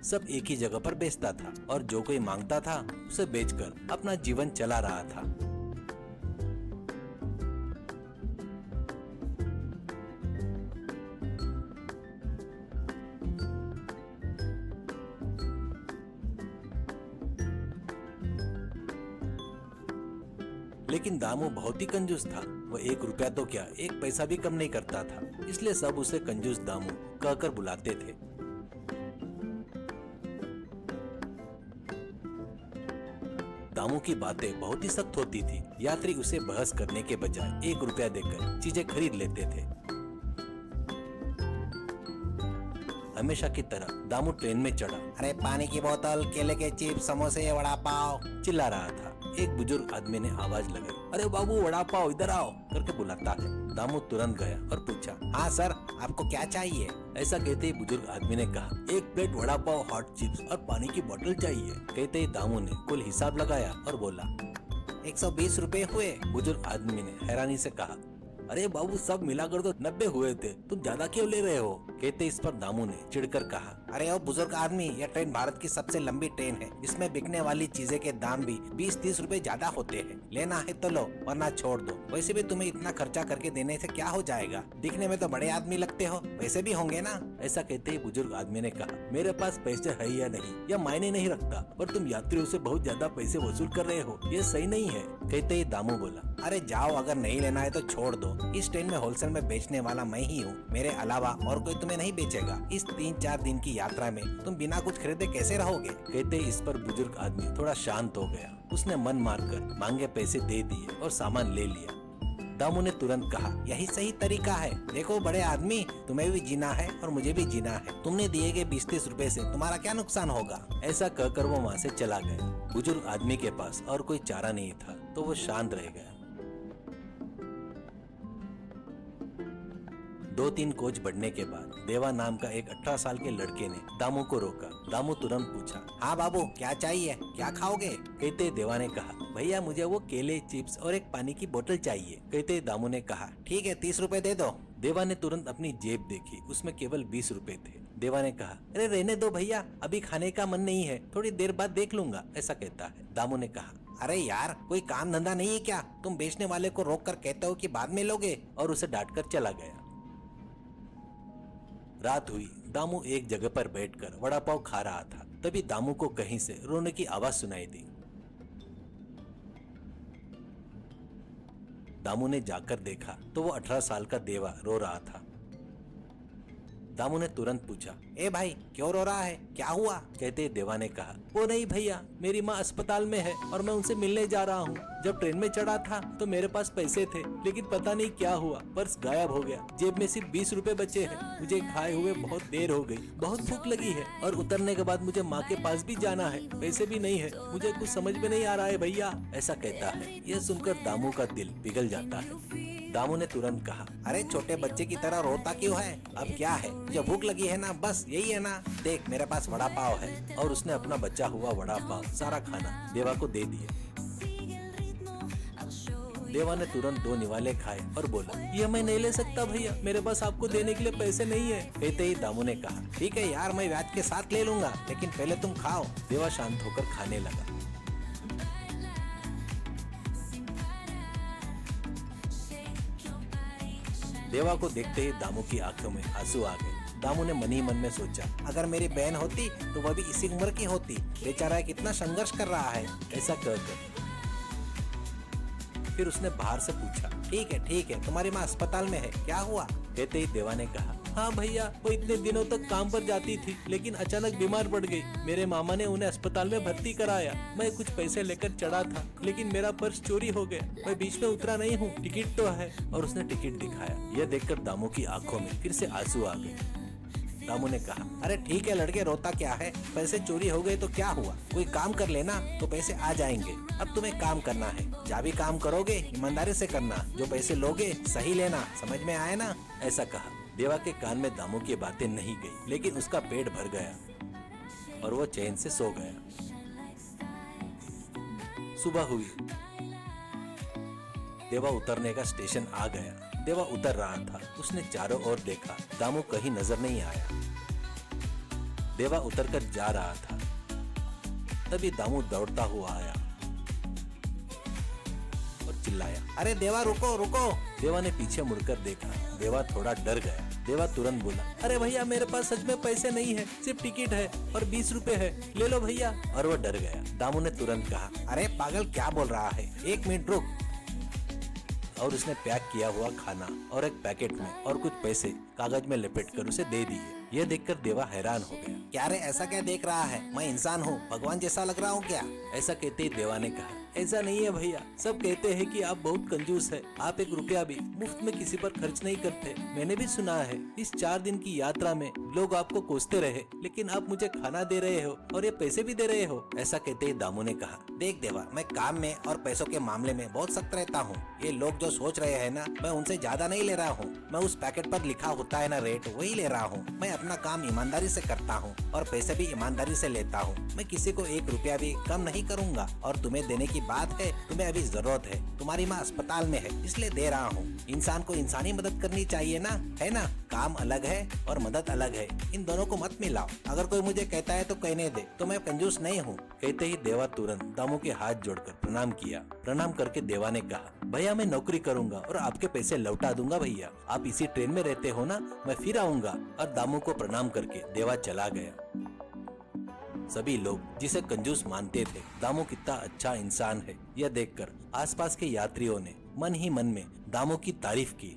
सब एक ही जगह पर बेचता था और जो कोई मांगता था उसे बेचकर अपना जीवन चला रहा था। लेकिन दामू बहुत ही कंजूस था। वह 1 रुपया तो क्या 1 पैसा भी कम नहीं करता था, इसलिए सब उसे कंजूस दामू कहकर बुलाते थे। दामू की बातें बहुत ही सख्त होती थी। यात्री उसे बहस करने के बजाय 1 रुपया देकर चीजें खरीद लेते थे। हमेशा की तरह दामू ट्रेन में चढ़ा। अरे पानी की बोतल, केले के चिप्स, समोसे, वड़ा पाव, चिल्ला रहा था। एक बुजुर्ग आदमी ने आवाज लगाई, अरे बाबू वड़ा पाव इधर आओ करके बुलाता है। दामू तुरंत गया और पूछा, हाँ सर, आपको क्या चाहिए? ऐसा कहते ही बुजुर्ग आदमी ने कहा, 1 plate vada pav, hot chips और पानी की बोतल चाहिए। कहते ही दामू ने कुल हिसाब लगाया और बोला, 120 रुपए हुए। बुजुर्ग आदमी ने हैरानी से कहा, अरे बाबू सब मिलाकर तो 90 हुए थे, तुम ज्यादा क्यों ले रहे हो? कहते इस पर दामू ने चिढ़कर कहा, अरे ओ बुजुर्ग आदमी, यह ट्रेन भारत की सबसे लंबी ट्रेन है। इसमें बिकने वाली चीजें के दाम भी 20-30 रुपए ज्यादा होते हैं। लेना है तो लो, वरना छोड़ दो। वैसे भी तुम्हें इतना खर्चा करके देने से क्या हो जाएगा? दिखने में तो बड़े आदमी लगते हो, वैसे भी होंगे ना। ऐसा कहते ही बुजुर्ग आदमी ने कहा, मेरे पास पैसे है या नहीं यह मायने नहीं रखता, पर तुम यात्रियों से बहुत ज्यादा पैसे वसूल कर रहे हो, ये सही नहीं है। कहते ही दामू बोला, अरे जाओ, अगर नहीं लेना है तो छोड़ दो। इस ट्रेन में होलसेल में बेचने वाला मैं ही हूँ, मेरे अलावा और कोई तुम्हें नहीं बेचेगा। इस 3-4 दिन की यात्रा में तुम बिना कुछ खरीदे कैसे रहोगे? कहते इस पर बुजुर्ग आदमी थोड़ा शांत हो गया। उसने मन मारकर मांगे पैसे दे दिए और सामान ले लिया। दामू ने तुरंत कहा, यही सही तरीका है। देखो बड़े आदमी, तुम्हें भी जीना है और मुझे भी जीना है। तुमने दिए गए 20-30 रुपए से तुम्हारा क्या नुकसान होगा? ऐसा कहकर वो वहाँ से चला गया। बुजुर्ग आदमी के पास और कोई चारा नहीं था, तो वो शांत रह गया। 2-3 कोच बढ़ने के बाद देवा नाम का एक 18 साल के लड़के ने दामू को रोका। दामू तुरंत पूछा, हाँ बाबू, क्या चाहिए, क्या खाओगे? कहते देवा ने कहा, भैया मुझे वो केले, चिप्स और एक पानी की बोतल चाहिए। कहते दामू ने कहा, ठीक है, 30 रुपए दे दो। देवा ने तुरंत अपनी जेब देखी, उसमें केवल 20 रुपए थे। देवा ने कहा, अरे रहने दो भैया, अभी खाने का मन नहीं है, थोड़ी देर बाद देख लूंगा। ऐसा कहता है। दामू ने कहा, अरे यार, कोई काम धंधा नहीं है क्या? तुम बेचने वाले को रोक कर कहते हो कि बाद में लोगे, और उसे डांटकर चला गया। रात हुई। दामू एक जगह पर बैठकर वड़ा पाव खा रहा था। तभी दामू को कहीं से रोने की आवाज सुनाई दी। दामू ने जाकर देखा तो वो 18 साल का देवा रो रहा था। दामू ने तुरंत पूछा, ए भाई, क्यों रो रहा है, क्या हुआ? कहते देवा ने कहा, वो नहीं भैया, मेरी माँ अस्पताल में है और मैं उनसे मिलने जा रहा हूँ। जब ट्रेन में चढ़ा था तो मेरे पास पैसे थे, लेकिन पता नहीं क्या हुआ, पर्स गायब हो गया। जेब में सिर्फ 20 रुपए बचे हैं। मुझे खाए हुए बहुत देर हो गई, बहुत भूख लगी है और उतरने के बाद मुझे माँ के पास भी जाना है, पैसे भी नहीं है। मुझे कुछ समझ में नहीं आ रहा है भैया। ऐसा कहता है। यह सुनकर दामू का दिल पिघल जाता है। दामू ने तुरंत कहा, अरे छोटे बच्चे की तरह रोता क्यों है? अब क्या है, मुझे भूख लगी है ना, बस यही है ना। देख, मेरे पास वड़ा पाव है। और उसने अपना बचा हुआ वड़ा पाव सारा खाना देवा को दे दिया। देवा ने तुरंत 2 निवाले खाए और बोला, ये मैं नहीं ले सकता भैया, मेरे पास आपको देने के लिए पैसे नहीं है। कहते ही दामू ने कहा, ठीक है यार, मैं ब्याज के साथ ले लूंगा, लेकिन पहले तुम खाओ। देवा शांत होकर खाने लगा। देवा को देखते ही दामू की आंखों में आंसू आ गए। दामू ने मन ही मन में सोचा, अगर मेरी बहन होती तो वह भी इसी उम्र की होती। बेचारा कितना संघर्ष कर रहा है। ऐसा कहकर फिर उसने बाहर से पूछा, ठीक है, तुम्हारी माँ अस्पताल में है, क्या हुआ? कहते ही देवा ने कहा, हाँ भैया, वो इतने दिनों तक काम पर जाती थी, लेकिन अचानक बीमार पड़ गई। मेरे मामा ने उन्हें अस्पताल में भर्ती कराया। मैं कुछ पैसे लेकर चढ़ा था, लेकिन मेरा पर्स चोरी हो गया। मैं बीच में उतरा नहीं हूँ, टिकट तो है। और उसने टिकट दिखाया। यह देखकर दामू की आंखों में फिर से आंसू आ गए। दामू ने कहा, अरे ठीक है लड़के, रोता क्या है? पैसे चोरी हो गए तो क्या हुआ? कोई काम कर लेना तो पैसे आ जाएंगे। अब तुम्हें काम करना है, जहाँ भी काम करोगे ईमानदारी से करना। जो पैसे लोगे सही लेना, समझ में आया ना? ऐसा कहा। देवा के कान में दामू की बातें नहीं गई, लेकिन उसका पेट भर गया और वो चैन से सो गया। सुबह हुई। देवा उतरने का स्टेशन आ गया। देवा उतर रहा था। उसने चारों ओर देखा, दामू कहीं नजर नहीं आया। देवा उतरकर जा रहा था। तभी दामू दौड़ता हुआ आया और चिल्लाया, अरे देवा रुको रुको। देवा ने पीछे मुड़कर देखा। देवा थोड़ा डर गया। देवा तुरंत बोला, अरे भैया मेरे पास सच में पैसे नहीं है, सिर्फ टिकट है और 20 रुपए है, ले लो भैया। और वो डर गया। दामू ने तुरंत कहा, अरे पागल क्या बोल रहा है, 1 मिनट रुक। और उसने पैक किया हुआ खाना और एक पैकेट में और कुछ पैसे कागज में लपेट कर उसे दे दिए। यह देखकर देवा हैरान हो गया। क्या रे ऐसा क्या देख रहा है, मैं इंसान हूँ, भगवान जैसा लग रहा हूँ क्या? ऐसा कहते ही देवा ने कहा, ऐसा नहीं है भैया, सब कहते हैं कि आप बहुत कंजूस है, आप 1 रुपया भी मुफ्त में किसी पर खर्च नहीं करते। मैंने भी सुना है इस 4 दिन की यात्रा में लोग आपको कोसते रहे, लेकिन आप मुझे खाना दे रहे हो और ये पैसे भी दे रहे हो। ऐसा कहते ही दामू ने कहा, देख देवा, मैं काम में और पैसों के मामले में बहुत सख्त रहता हूँ। ये लोग जो सोच रहे हैं ना, मैं उनसे ज्यादा नहीं ले रहा हूँ। मैं उस पैकेट पर लिखा होता है ना रेट, वही ले रहा हूँ। मैं अपना काम ईमानदारी से करता हूँ और पैसे भी ईमानदारी से लेता हूँ। मैं किसी को 1 रुपया भी कम नहीं करूँगा। और तुम्हें देने की बात है, तुम्हें अभी जरूरत है, तुम्हारी माँ अस्पताल में है, इसलिए दे रहा हूँ। इंसान को इंसानी मदद करनी चाहिए ना, है ना? काम अलग है और मदद अलग है, इन दोनों को मत मिलाओ। अगर कोई मुझे कहता है तो कहने दे, तो मैं कंजूस नहीं हूँ। कहते ही देवा तुरंत दामू के हाथ जोड़कर प्रणाम किया। प्रणाम करके देवा ने कहा, भैया मैं नौकरी करूंगा और आपके पैसे लौटा दूंगा भैया। आप इसी ट्रेन में रहते हो ना, मैं फिर आऊंगा। और दामू को प्रणाम करके देवा चला गया। सभी लोग जिसे कंजूस मानते थे, दामू कितना अच्छा इंसान है यह देखकर आसपास के यात्रियों ने मन ही मन में दामू की तारीफ की।